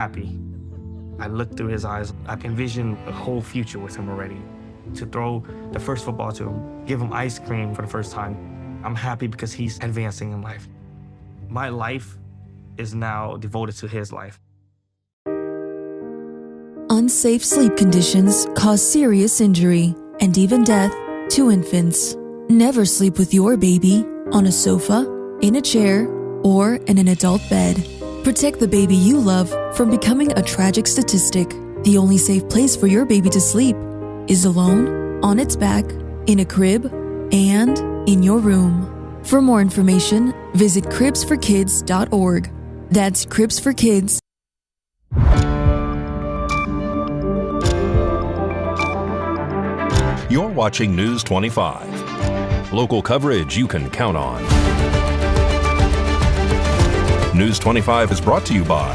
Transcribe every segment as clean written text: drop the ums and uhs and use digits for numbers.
happy. I looked through his eyes. I envisioned a whole future with him already. To throw the first football to him, give him ice cream for the first time. I'm happy because he's advancing in life. My life is now devoted to his life. Unsafe sleep conditions cause serious injury and even death to infants. Never sleep with your baby on a sofa, in a chair, or in an adult bed. Protect the baby you love from becoming a tragic statistic. The only safe place for your baby to sleep is alone, on its back, in a crib, and in your room. For more information, visit cribsforkids.org. That's Cribs for Kids. You're watching News 25. Local coverage you can count on. News 25 is brought to you by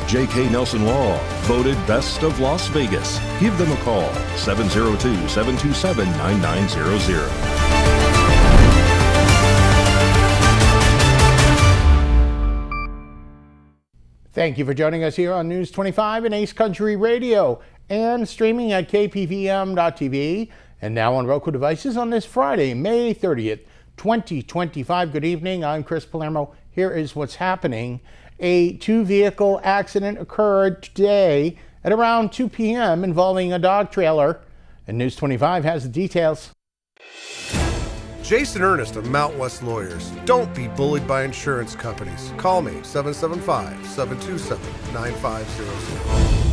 J.K. Nelson Law, voted Best of Las Vegas. Give them a call, 702-727-9900. Thank you for joining us here on News 25 and Ace Country Radio and streaming at KPVM-TV and now on Roku devices on this Friday, May 30th, 2025. Good evening. I'm Chris Palermo. Here is what's happening. A two-vehicle accident occurred today at around 2 p.m. involving a dog trailer, and News 25 has the details. Jason Ernest of Mount West Lawyers. Don't be bullied by insurance companies. Call me, 775-727-9500.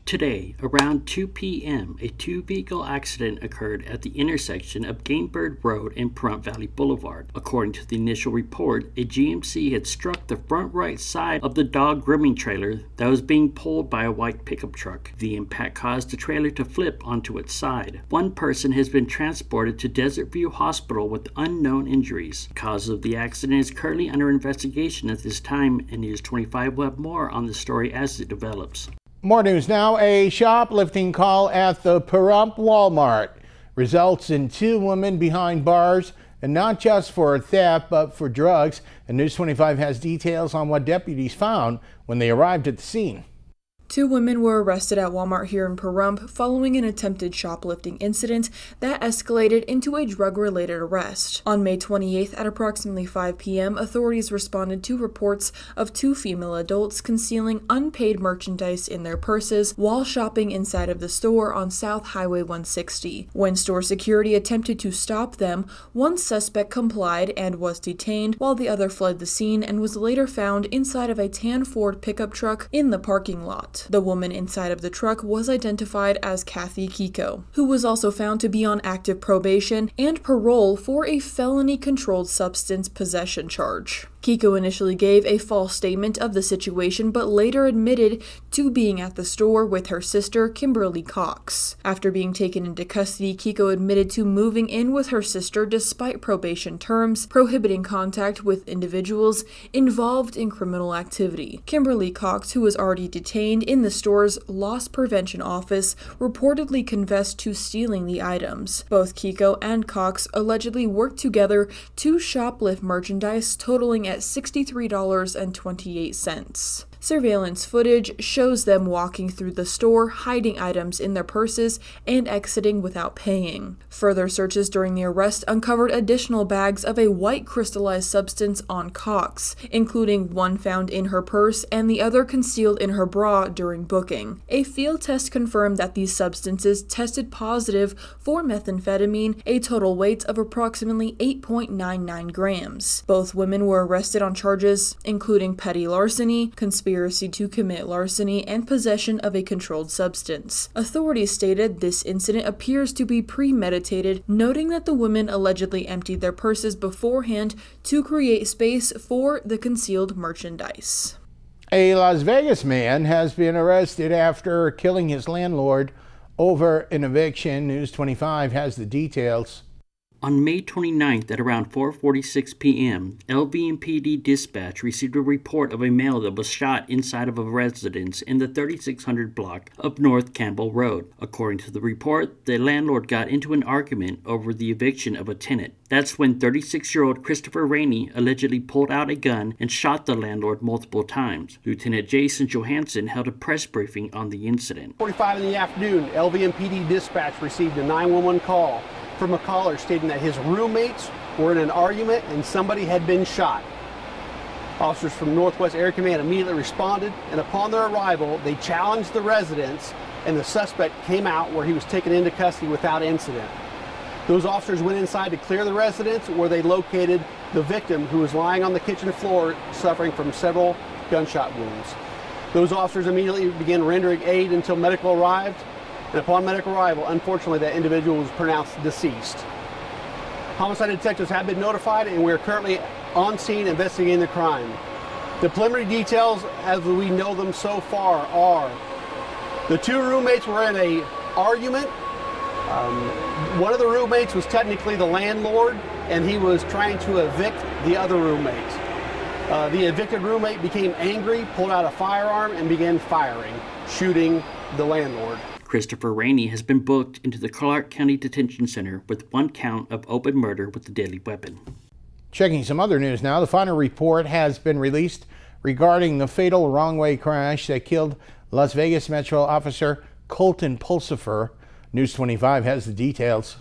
Today, around 2 p.m., a two-vehicle accident occurred at the intersection of Gamebird Road and Pahrump Valley Boulevard. According to the initial report, a GMC had struck the front right side of the dog grooming trailer that was being pulled by a white pickup truck. The impact caused the trailer to flip onto its side. One person has been transported to Desert View Hospital with unknown injuries. The cause of the accident is currently under investigation at this time, and News 25 will have more on the story as it develops. More news now. A shoplifting call at the Pahrump Walmart results in two women behind bars, and not just for theft, but for drugs. And News 25 has details on what deputies found when they arrived at the scene. Two women were arrested at Walmart here in Pahrump following an attempted shoplifting incident that escalated into a drug-related arrest. On May 28th at approximately 5 p.m., authorities responded to reports of two female adults concealing unpaid merchandise in their purses while shopping inside of the store on South Highway 160. When store security attempted to stop them, one suspect complied and was detained, while the other fled the scene and was later found inside of a tan Ford pickup truck in the parking lot. The woman inside of the truck was identified as Kathy Kiko, who was also found to be on active probation and parole for a felony controlled substance possession charge. Kiko initially gave a false statement of the situation, but later admitted to being at the store with her sister, Kimberly Cox. After being taken into custody, Kiko admitted to moving in with her sister despite probation terms prohibiting contact with individuals involved in criminal activity. Kimberly Cox, who was already detained in the store's loss prevention office, reportedly confessed to stealing the items. Both Kiko and Cox allegedly worked together to shoplift merchandise totaling at $63.28. Surveillance footage shows them walking through the store, hiding items in their purses, and exiting without paying. Further searches during the arrest uncovered additional bags of a white crystallized substance on Cox, including one found in her purse and the other concealed in her bra during booking. A field test confirmed that these substances tested positive for methamphetamine, a total weight of approximately 8.99 grams. Both women were arrested on charges including petty larceny, conspiracy to commit larceny, and possession of a controlled substance. Authorities stated this incident appears to be premeditated, noting that the women allegedly emptied their purses beforehand to create space for the concealed merchandise. A Las Vegas man has been arrested after killing his landlord over an eviction. News 25 has the details. On May 29th at around 4:46 p.m., LVMPD dispatch received a report of a male that was shot inside of a residence in the 3600 block of North Campbell Road. According to the report, the landlord got into an argument over the eviction of a tenant. That's when 36-year-old Christopher Rainey allegedly pulled out a gun and shot the landlord multiple times. Lieutenant Jason Johansson held a press briefing on the incident. 45 in the afternoon, LVMPD dispatch received a 911 call from a caller stating that his roommates were in an argument and somebody had been shot. Officers from Northwest Area Command immediately responded, and upon their arrival, they challenged the residents, and the suspect came out where he was taken into custody without incident. Those officers went inside to clear the residence, where they located the victim, who was lying on the kitchen floor suffering from several gunshot wounds. Those officers immediately began rendering aid until medical arrived, and upon medical arrival, unfortunately, that individual was pronounced deceased. Homicide detectives have been notified, and we are currently on scene investigating the crime. The preliminary details, as we know them so far, are the two roommates were in an argument. One of the roommates was technically the landlord, and he was trying to evict the other roommate. The evicted roommate became angry, pulled out a firearm, and began firing, shooting the landlord. Christopher Rainey has been booked into the Clark County Detention Center with one count of open murder with a deadly weapon. Checking some other news now, the final report has been released regarding the fatal wrong-way crash that killed Las Vegas Metro officer Colton Pulsifer. News 25 has the details.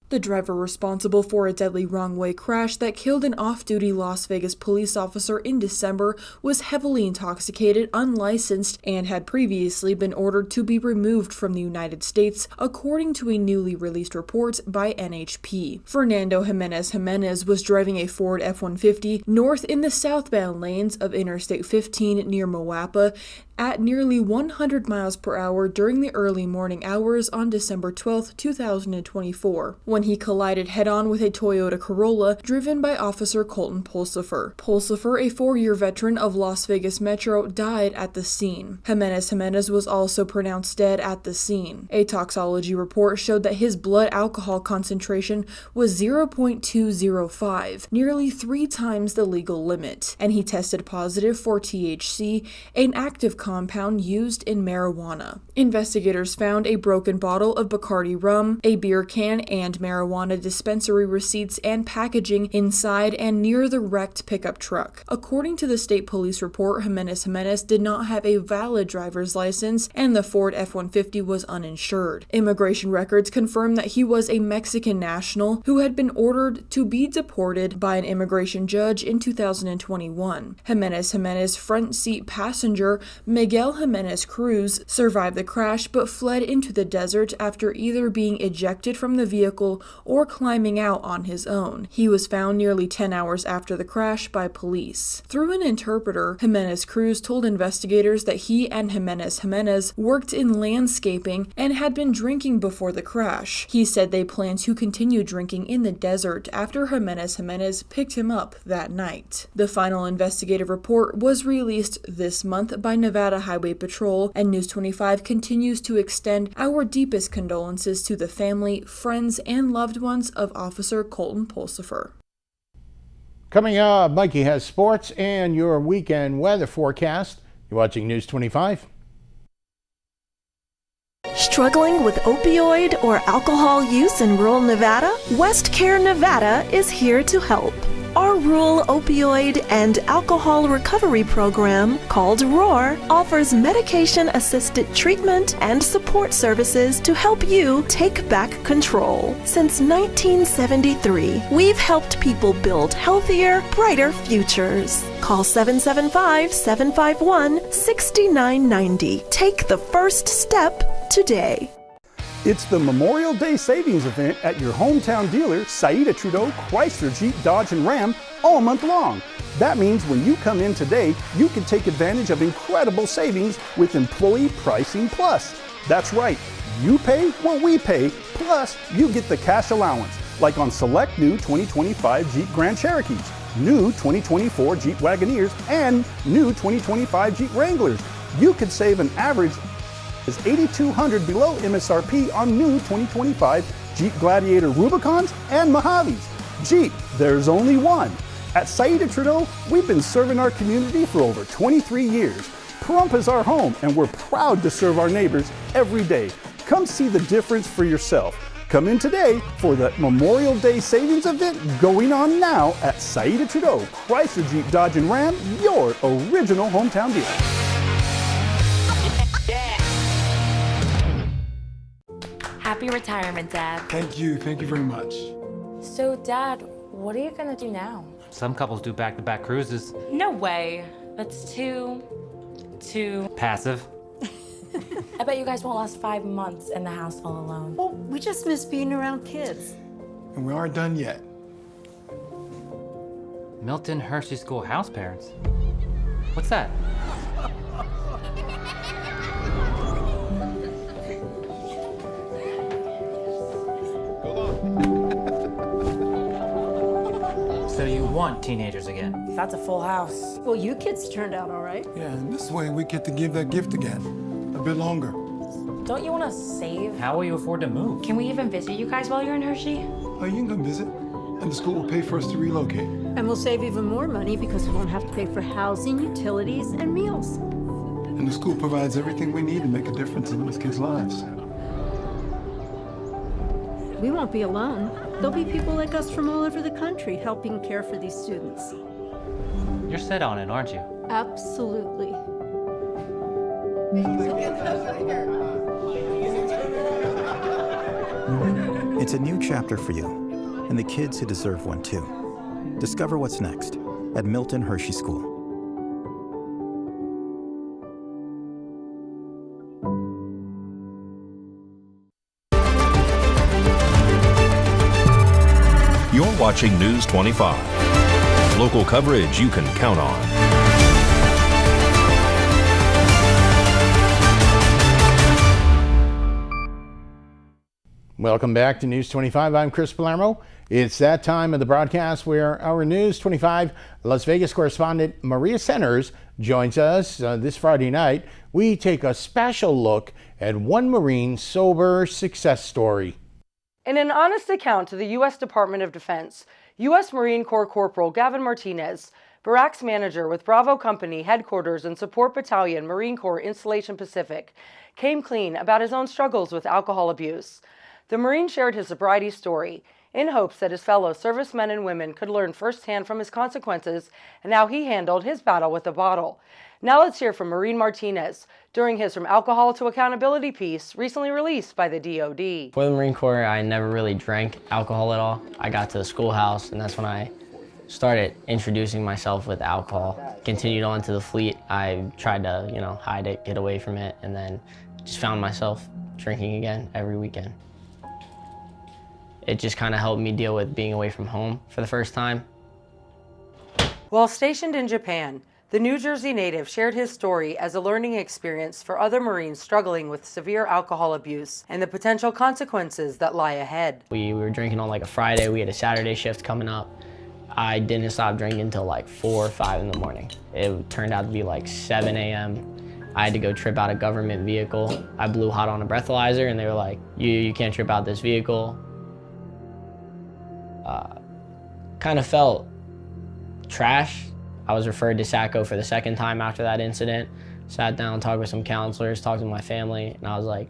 The driver responsible for a deadly wrong-way crash that killed an off-duty Las Vegas police officer in December was heavily intoxicated, unlicensed, and had previously been ordered to be removed from the United States, according to a newly released report by NHP. Fernando Jimenez was driving a Ford F-150 north in the southbound lanes of Interstate 15 near Moapa at nearly 100 miles per hour during the early morning hours on December 12, 2024, when he collided head-on with a Toyota Corolla driven by Officer Colton Pulsifer. Pulsifer, a 4-year veteran of Las Vegas Metro, died at the scene. Jimenez was also pronounced dead at the scene. A toxicology report showed that his blood alcohol concentration was 0.205, nearly 3 times the legal limit, and he tested positive for THC, an active compound used in marijuana. Investigators found a broken bottle of Bacardi rum, a beer can, and marijuana dispensary receipts and packaging inside and near the wrecked pickup truck. According to the state police report, Jimenez did not have a valid driver's license, and the Ford F-150 was uninsured. Immigration records confirm that he was a Mexican national who had been ordered to be deported by an immigration judge in 2021. Jimenez front seat passenger Miguel Jimenez Cruz survived the crash but fled into the desert after either being ejected from the vehicle or climbing out on his own. He was found nearly 10 hours after the crash by police. Through an interpreter, Jimenez Cruz told investigators that he and Jimenez worked in landscaping and had been drinking before the crash. He said they planned to continue drinking in the desert after Jimenez picked him up that night. The final investigative report was released this month by Nevada Highway Patrol, and News 25 continues to extend our deepest condolences to the family, friends, and loved ones of Officer Colton Pulsifer. Coming up, Mikey has sports and your weekend weather forecast. You're watching News 25. Struggling with opioid or alcohol use in rural Nevada? West Care Nevada is here to help. Our rural opioid and alcohol recovery program, called ROAR, offers medication-assisted treatment and support services to help you take back control. Since 1973, we've helped people build healthier, brighter futures. Call 775-751-6990. Take the first step today. It's the Memorial Day Savings Event at your hometown dealer, Saida Trudeau, Chrysler, Jeep, Dodge, and Ram, all month long. That means when you come in today, you can take advantage of incredible savings with Employee Pricing Plus. That's right, you pay what we pay, plus you get the cash allowance, like on select new 2025 Jeep Grand Cherokees, new 2024 Jeep Wagoneers, and new 2025 Jeep Wranglers. You could save an average is $8,200 below MSRP on new 2025 Jeep Gladiator Rubicons, and Mojaves. Jeep, there's only one. At Saida Trudeau, we've been serving our community for over 23 years. Pahrump is our home, and we're proud to serve our neighbors every day. Come see the difference for yourself. Come in today for the Memorial Day Savings Event going on now at Saida Trudeau, Chrysler Jeep Dodge and Ram, your original hometown dealer. Happy retirement, Dad. Thank you very much. So, Dad, what are you gonna do now? Some couples do back-to-back cruises. No way. That's too Passive. I bet you guys won't last 5 months in the house all alone. Well, we just miss being around kids. And we aren't done yet. Milton Hershey School house parents. What's that? So you want teenagers again? That's a full house. Well, you kids turned out all right. Yeah, and this way we get to give that gift again. A bit longer. Don't you want to save? How will you afford to move? Can we even visit you guys while you're in Hershey? Oh, you can come visit. And the school will pay for us to relocate. And we'll save even more money because we won't have to pay for housing, utilities, and meals. And the school provides everything we need to make a difference in these kids' lives. We won't be alone. There'll be people like us from all over the country helping care for these students. You're set on it, aren't you? Absolutely. It's a new chapter for you, and the kids who deserve one too. Discover what's next at Milton Hershey School. You're watching News 25. Local coverage you can count on. Welcome back to News 25. I'm Chris Palermo. It's that time of the broadcast where our News 25 Las Vegas correspondent Maria Centers joins us this Friday night. We take a special look at one Marine's sober success story. In an honest account to the U.S. Department of Defense, U.S. Marine Corps Corporal Gavin Martinez, barracks manager with Bravo Company Headquarters and Support Battalion, Marine Corps Installation Pacific, came clean about his own struggles with alcohol abuse. The Marine shared his sobriety story in hopes that his fellow servicemen and women could learn firsthand from his consequences and how he handled his battle with the bottle. Now let's hear from Marine Martinez during his From Alcohol to Accountability piece recently released by the DoD. For the Marine Corps, I never really drank alcohol at all. I got to the schoolhouse, and that's when I started introducing myself with alcohol. Continued on to the fleet. I tried to, hide it, get away from it, and then just found myself drinking again every weekend. It just kind of helped me deal with being away from home for the first time. While stationed in Japan, the New Jersey native shared his story as a learning experience for other Marines struggling with severe alcohol abuse and the potential consequences that lie ahead. We were drinking on like a Friday. We had a Saturday shift coming up. I didn't stop drinking until like 4 or 5 in the morning. It turned out to be like 7 a.m. I had to go trip out a government vehicle. I blew hot on a breathalyzer and they were like, you can't trip out this vehicle. Kind of felt trash. I was referred to SACO for the second time after that incident. Sat down, talked with some counselors, talked to my family, and I was like,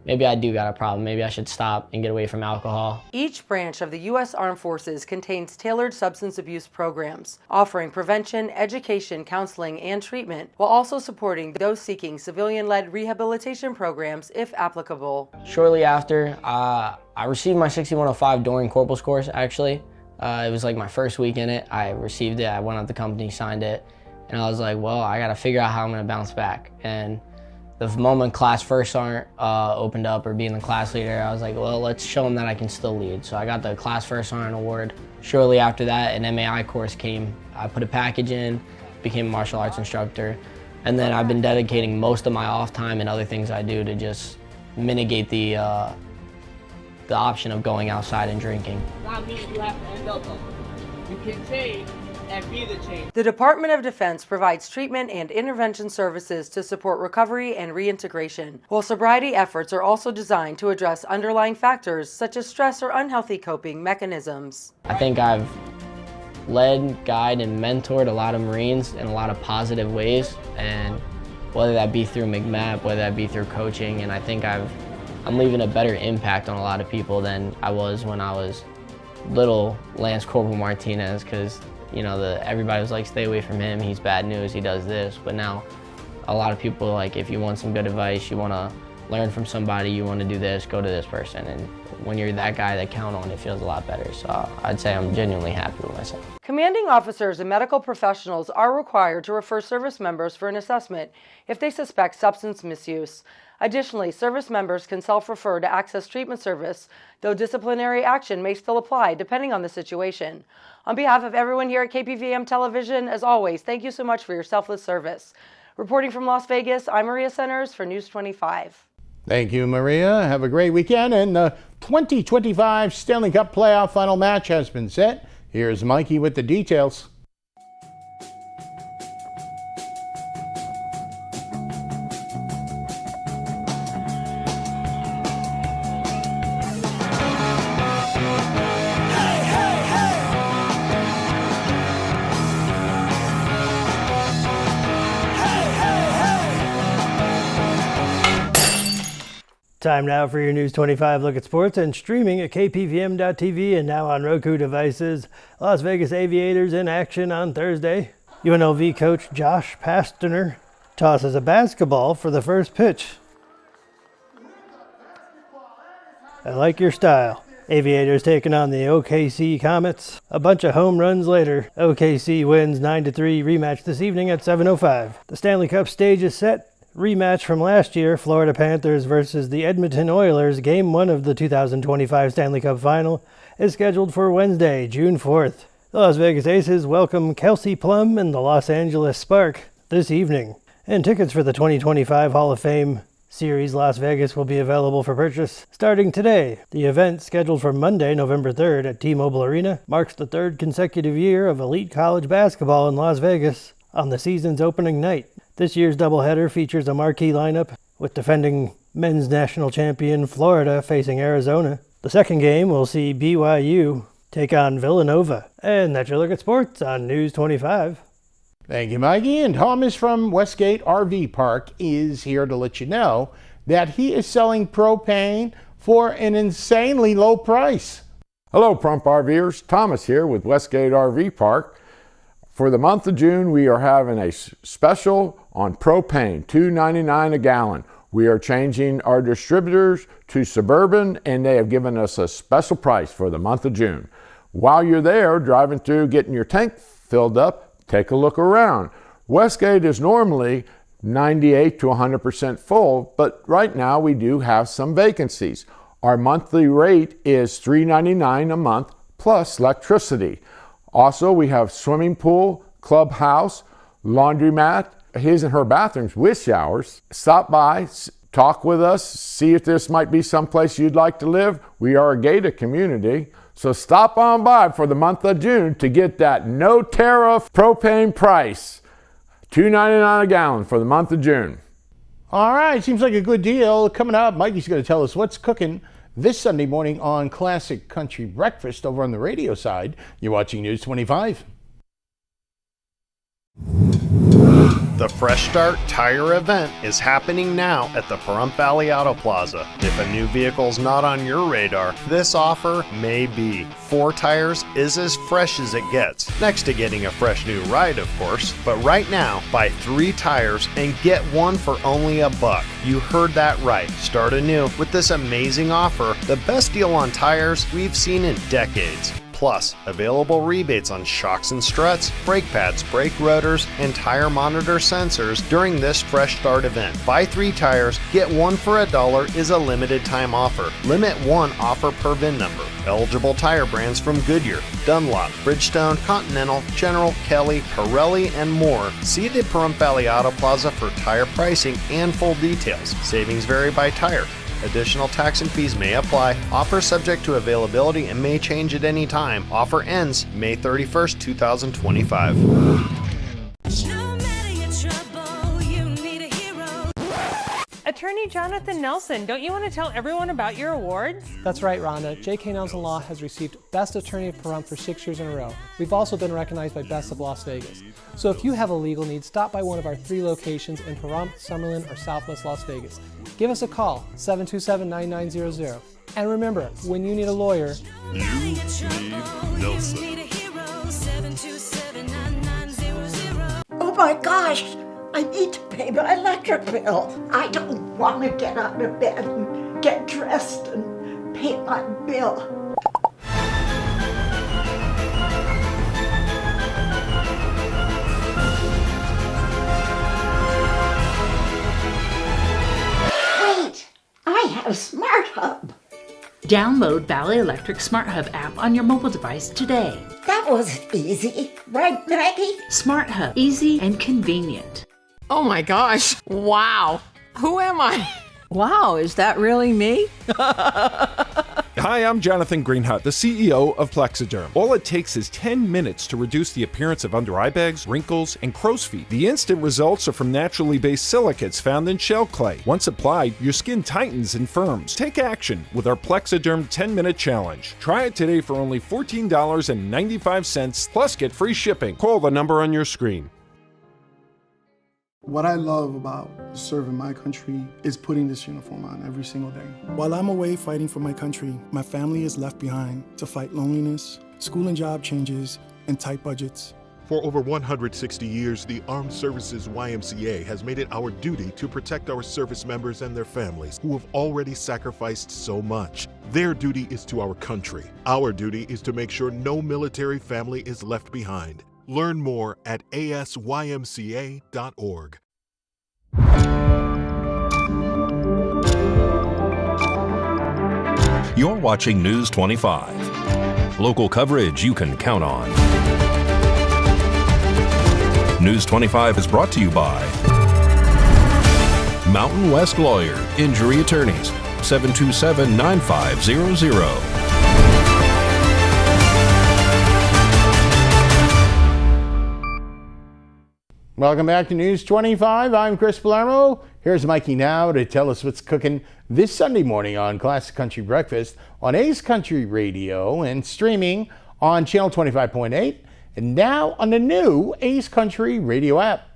maybe I do got a problem. Maybe I should stop and get away from alcohol. Each branch of the U.S. Armed Forces contains tailored substance abuse programs, offering prevention, education, counseling, and treatment, while also supporting those seeking civilian-led rehabilitation programs if applicable. Shortly after, I received my 6105 during Corporal's course, actually. It was like my first week in it. I received it, I went up to the company, signed it, and I was like, well, I gotta figure out how I'm gonna bounce back. And the moment class first sergeant opened up, or being the class leader, I was like, well, let's show them that I can still lead. So I got the class first sergeant award. Shortly after that, an MAI course came. I put a package in, became a martial arts instructor, and then I've been dedicating most of my off time and other things I do to just mitigate the option of going outside and drinking. That means you have to end up. You can say and be the change. The Department of Defense provides treatment and intervention services to support recovery and reintegration, while sobriety efforts are also designed to address underlying factors such as stress or unhealthy coping mechanisms. I think I've led, guided, and mentored a lot of Marines in a lot of positive ways, and whether that be through McMap, whether that be through coaching, and I think I'm leaving a better impact on a lot of people than I was when I was little Lance Corporal Martinez, because you know everybody was like, stay away from him, he's bad news, he does this. But now a lot of people are like, if you want some good advice, you want to learn from somebody, you want to do this, go to this person. And when you're that guy that count on, it feels a lot better. So I'd say I'm genuinely happy with myself. Commanding officers and medical professionals are required to refer service members for an assessment if they suspect substance misuse. Additionally, service members can self-refer to Access Treatment Service, though disciplinary action may still apply depending on the situation. On behalf of everyone here at KPVM Television, as always, thank you so much for your selfless service. Reporting from Las Vegas, I'm Maria Centers for News 25. Thank you, Maria. Have a great weekend. And the 2025 Stanley Cup playoff final match has been set. Here's Mikey with the details. Time now for your News 25 look at sports and streaming at KPVM.TV and now on Roku devices. Las Vegas Aviators in action on Thursday. UNLV coach Josh Pastner tosses a basketball for the first pitch. I like your style. Aviators taking on the OKC Comets. A bunch of home runs later, OKC wins 9-3 rematch this evening at 7:05. The Stanley Cup stage is set. Rematch from last year, Florida Panthers versus the Edmonton Oilers. Game 1 of the 2025 Stanley Cup Final is scheduled for Wednesday, June 4th. The Las Vegas Aces welcome Kelsey Plum and the Los Angeles Spark this evening. And tickets for the 2025 Hall of Fame Series Las Vegas will be available for purchase starting today. The event, scheduled for Monday, November 3rd at T-Mobile Arena, marks the third consecutive year of elite college basketball in Las Vegas on the season's opening night. This year's doubleheader features a marquee lineup with defending men's national champion Florida facing Arizona. The second game will see BYU take on Villanova. And that's your look at sports on News 25. Thank you, Mikey. And Thomas from Westgate RV Park is here to let you know that he is selling propane for an insanely low price. Hello, Prump RVers. Thomas here with Westgate RV Park. For the month of June, we are having a special on propane, $2.99 a gallon. We are changing our distributors to Suburban, and they have given us a special price for the month of June. While you're there, driving through, getting your tank filled up, take a look around. Westgate is normally 98 to 100% full, but right now we do have some vacancies. Our monthly rate is $3.99 a month plus electricity. Also, we have swimming pool, clubhouse, laundromat, his and her bathrooms with showers. Stop by, talk with us, see if this might be someplace you'd like to live. We are a gated community. So stop on by for the month of June to get that no tariff propane price. $2.99 a gallon for the month of June. All right, seems like a good deal. Coming up, Mikey's going to tell us what's cooking this Sunday morning on Classic Country Breakfast over on the radio side. You're watching News 25. The Fresh Start Tire event is happening now at the Pahrump Valley Auto Plaza. If a new vehicle's not on your radar, this offer may be. 4 tires is as fresh as it gets, next to getting a fresh new ride, of course. But right now, buy 3 tires and get 1 for only $1. You heard that right. Start anew with this amazing offer, the best deal on tires we've seen in decades. Plus, available rebates on shocks and struts, brake pads, brake rotors, and tire monitor sensors during this Fresh Start event. Buy 3 tires, get 1 for $1 is a limited time offer. Limit 1 offer per VIN number. Eligible tire brands from Goodyear, Dunlop, Bridgestone, Continental, General, Kelly, Pirelli, and more. See the Pahrump Valley Auto Plaza for tire pricing and full details. Savings vary by tire. Additional tax and fees may apply. Offer subject to availability and may change at any time. Offer ends May 31st, 2025. Attorney Jonathan Nelson, don't you want to tell everyone about your awards? That's right, Rhonda. J.K. Nelson Law has received Best Attorney of Pahrump for 6 years in a row. We've also been recognized by Best of Las Vegas. So if you have a legal need, stop by one of our 3 locations in Pahrump, Summerlin, or Southwest Las Vegas. Give us a call, 727-9900. And remember, when you need a lawyer, you need Nelson. Oh my gosh! I need to pay my electric bill. I don't want to get out of bed and get dressed and pay my bill. Wait, I have Smart Hub. Download Valley Electric Smart Hub app on your mobile device today. That was easy, right, Maggie? Smart Hub, easy and convenient. Oh my gosh, wow. Who am I? Wow, is that really me? Hi, I'm Jonathan Greenhut, the CEO of Plexiderm. All it takes is 10 minutes to reduce the appearance of under eye bags, wrinkles, and crow's feet. The instant results are from naturally based silicates found in shell clay. Once applied, your skin tightens and firms. Take action with our Plexiderm 10-minute challenge. Try it today for only $14.95, plus get free shipping. Call the number on your screen. What I love about serving my country is putting this uniform on every single day. While I'm away fighting for my country, my family is left behind to fight loneliness, school and job changes, and tight budgets. For over 160 years, the Armed Services YMCA has made it our duty to protect our service members and their families who have already sacrificed so much. Their duty is to our country. Our duty is to make sure no military family is left behind. Learn more at asymca.org. You're watching News 25. Local coverage you can count on. News 25 is brought to you by Mountain West Lawyer, Injury Attorneys, 727-9500. Welcome back to News 25. I'm Chris Palermo. Here's Mikey now to tell us what's cooking this Sunday morning on Classic Country Breakfast on Ace Country Radio and streaming on Channel 25.8 and now on the new Ace Country Radio app.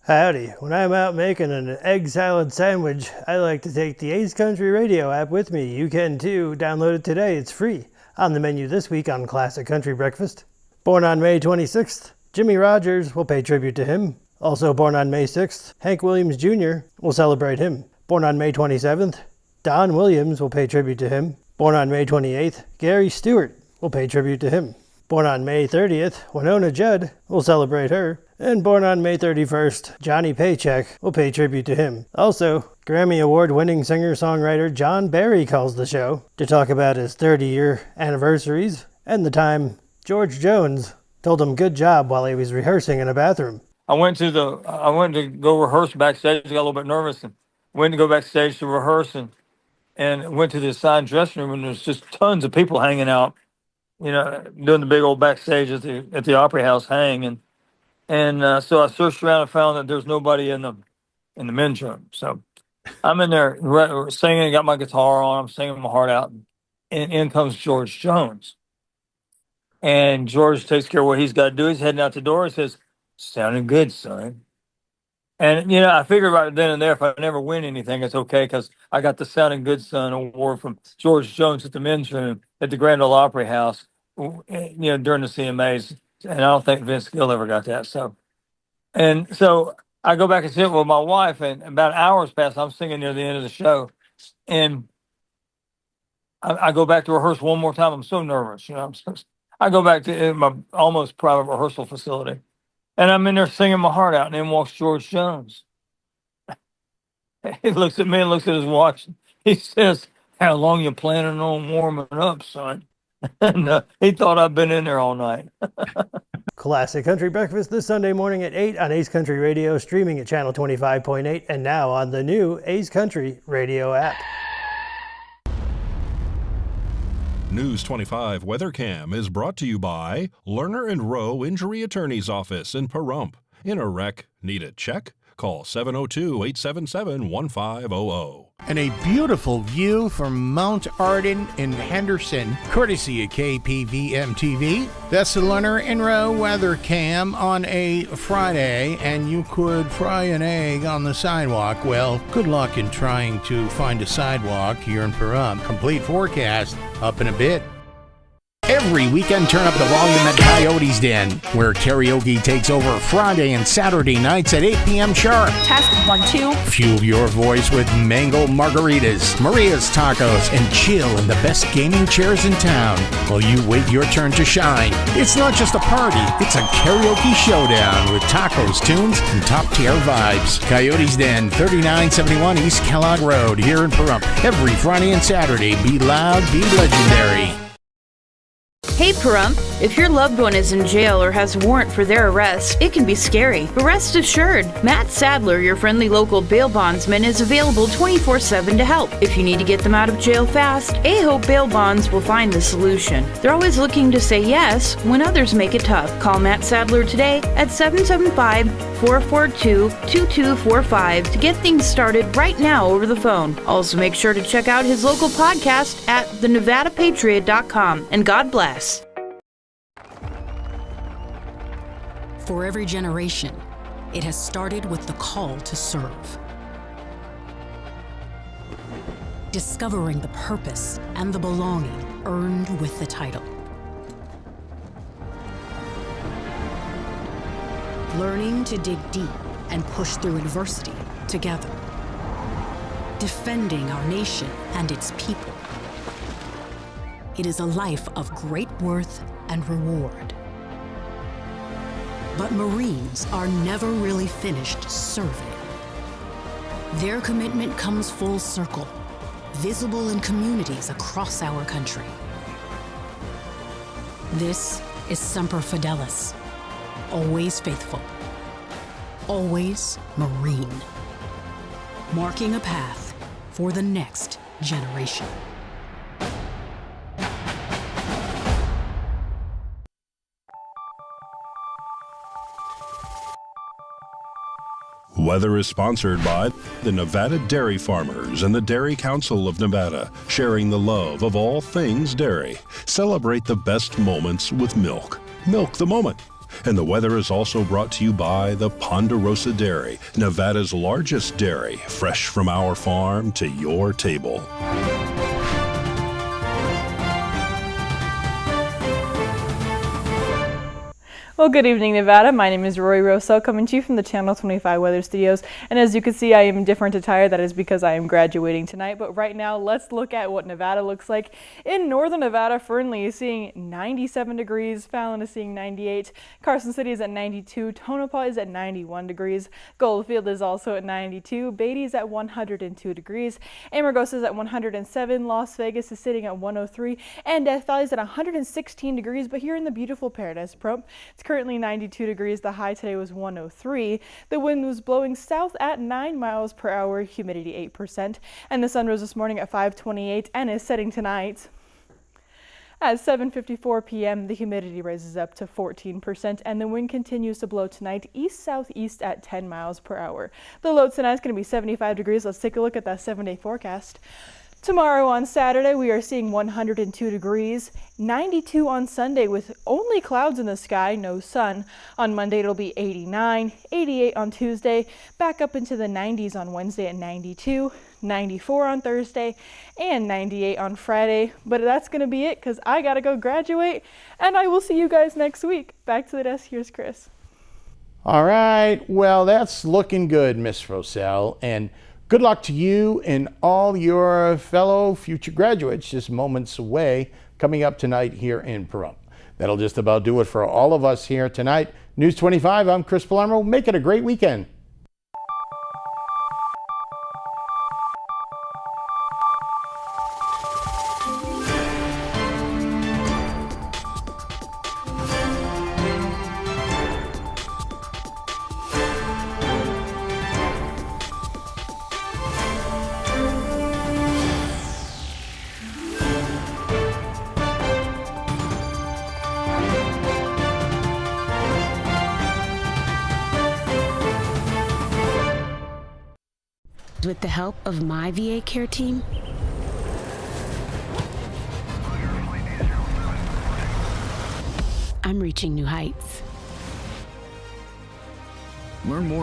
Howdy. When I'm out making an egg salad sandwich, I like to take the Ace Country Radio app with me. You can too. Download it today. It's free. On the menu this week on Classic Country Breakfast. Born on May 26th, Jimmy Rogers will pay tribute to him. Also born on May 6th, Hank Williams Jr. will celebrate him. Born on May 27th, Don Williams will pay tribute to him. Born on May 28th, Gary Stewart will pay tribute to him. Born on May 30th, Winona Judd will celebrate her. And born on May 31st, Johnny Paycheck will pay tribute to him. Also, Grammy Award-winning singer-songwriter John Barry calls the show to talk about his 30-year anniversaries and the time George Jones told him good job while he was rehearsing in a bathroom. I went to go rehearse backstage. I got a little bit nervous and went to go backstage to rehearse and went to the assigned dressing room and there's just tons of people hanging out, you know, doing the big old backstage at the Opry House hang and so I searched around and found that there's nobody in the men's room. So I'm in there singing, got my guitar on, I'm singing my heart out, and in comes George Jones. And George takes care of what he's got to do. He's heading out the door. He says, "Sounding good, son." And, you know, I figured right then and there, if I never win anything, it's okay because I got the Sounding Good Son award from George Jones at the men's room at the Grand Ole Opry House, you know, during the CMAs. And I don't think Vince Gill ever got that. So I go back and sit with my wife, and about hours pass. I'm singing near the end of the show. And I go back to rehearse one more time. I'm so nervous, you know. I go back to my almost private rehearsal facility, and I'm in there singing my heart out, and in walks George Jones. He looks at me and looks at his watch. He says, "How long you planning on warming up, son?" And he thought I'd been in there all night. Classic Country Breakfast this Sunday morning at 8 on Ace Country Radio, streaming at Channel 25.8, and now on the new Ace Country Radio app. News 25 WeatherCam is brought to you by Lerner and Rowe Injury Attorney's Office in Pahrump. In a wreck, need a check? Call 702-877-1500. And a beautiful view from Mount Arden in Henderson, courtesy of KPVM-TV. That's the Lerner and Rowe Weather Cam on a Friday, and you could fry an egg on the sidewalk. Well, good luck in trying to find a sidewalk here in Pahrump. Complete forecast up in a bit. Every weekend, turn up the volume at Coyote's Den, where karaoke takes over Friday and Saturday nights at 8 p.m. sharp. Test 1, 2. Fuel your voice with mango margaritas, Maria's tacos, and chill in the best gaming chairs in town while you wait your turn to shine. It's not just a party, it's a karaoke showdown with tacos, tunes, and top-tier vibes. Coyote's Den, 3971 East Kellogg Road, here in Pahrump. Every Friday and Saturday, be loud, be legendary. Hey Pahrump, if your loved one is in jail or has a warrant for their arrest, it can be scary. But rest assured, Matt Sadler, your friendly local bail bondsman, is available 24/7 to help. If you need to get them out of jail fast, A-Hope Bail Bonds will find the solution. They're always looking to say yes when others make it tough. Call Matt Sadler today at 775-442-2245 to get things started right now over the phone. Also make sure to check out his local podcast at thenevadapatriot.com. And God bless. For every generation, it has started with the call to serve. Discovering the purpose and the belonging earned with the title. Learning to dig deep and push through adversity together. Defending our nation and its people. It is a life of great worth and reward. But Marines are never really finished serving. Their commitment comes full circle, visible in communities across our country. This is Semper Fidelis, always faithful, always Marine, marking a path for the next generation. Weather is sponsored by the Nevada Dairy Farmers and the Dairy Council of Nevada, sharing the love of all things dairy. Celebrate the best moments with milk. Milk the moment. And the weather is also brought to you by the Ponderosa Dairy, Nevada's largest dairy, fresh from our farm to your table. Well, good evening, Nevada. My name is Rory Rosso, coming to you from the Channel 25 Weather Studios. And as you can see, I am in different attire. That is because I am graduating tonight. But right now, let's look at what Nevada looks like. In northern Nevada, Fernley is seeing 97 degrees. Fallon is seeing 98. Carson City is at 92. Tonopah is at 91 degrees. Goldfield is also at 92. Beatty is at 102 degrees. Amargosa is at 107. Las Vegas is sitting at 103. And Death Valley is at 116 degrees. But here in the beautiful Paradise Pahrump, it's currently 92 degrees. The high today was 103. The wind was blowing south at 9 miles per hour, humidity 8%. And the sun rose this morning at 5:28 and is setting tonight. At 7:54 p.m., the humidity rises up to 14%, and the wind continues to blow tonight east-southeast at 10 miles per hour. The low tonight is going to be 75 degrees. Let's take a look at that 7-day forecast. Tomorrow on Saturday, we are seeing 102 degrees, 92 on Sunday with only clouds in the sky, no sun. On Monday, it'll be 89, 88 on Tuesday, back up into the 90s on Wednesday at 92, 94 on Thursday, and 98 on Friday. But that's going to be it because I got to go graduate, and I will see you guys next week. Back to the desk, here's Chris. All right, well, that's looking good, Miss Roselle, and good luck to you and all your fellow future graduates just moments away coming up tonight here in Pahrump. That'll just about do it for all of us here tonight. News 25, I'm Chris Palermo. Make it a great weekend. with the help of my VA care team, I'm reaching new heights. Learn more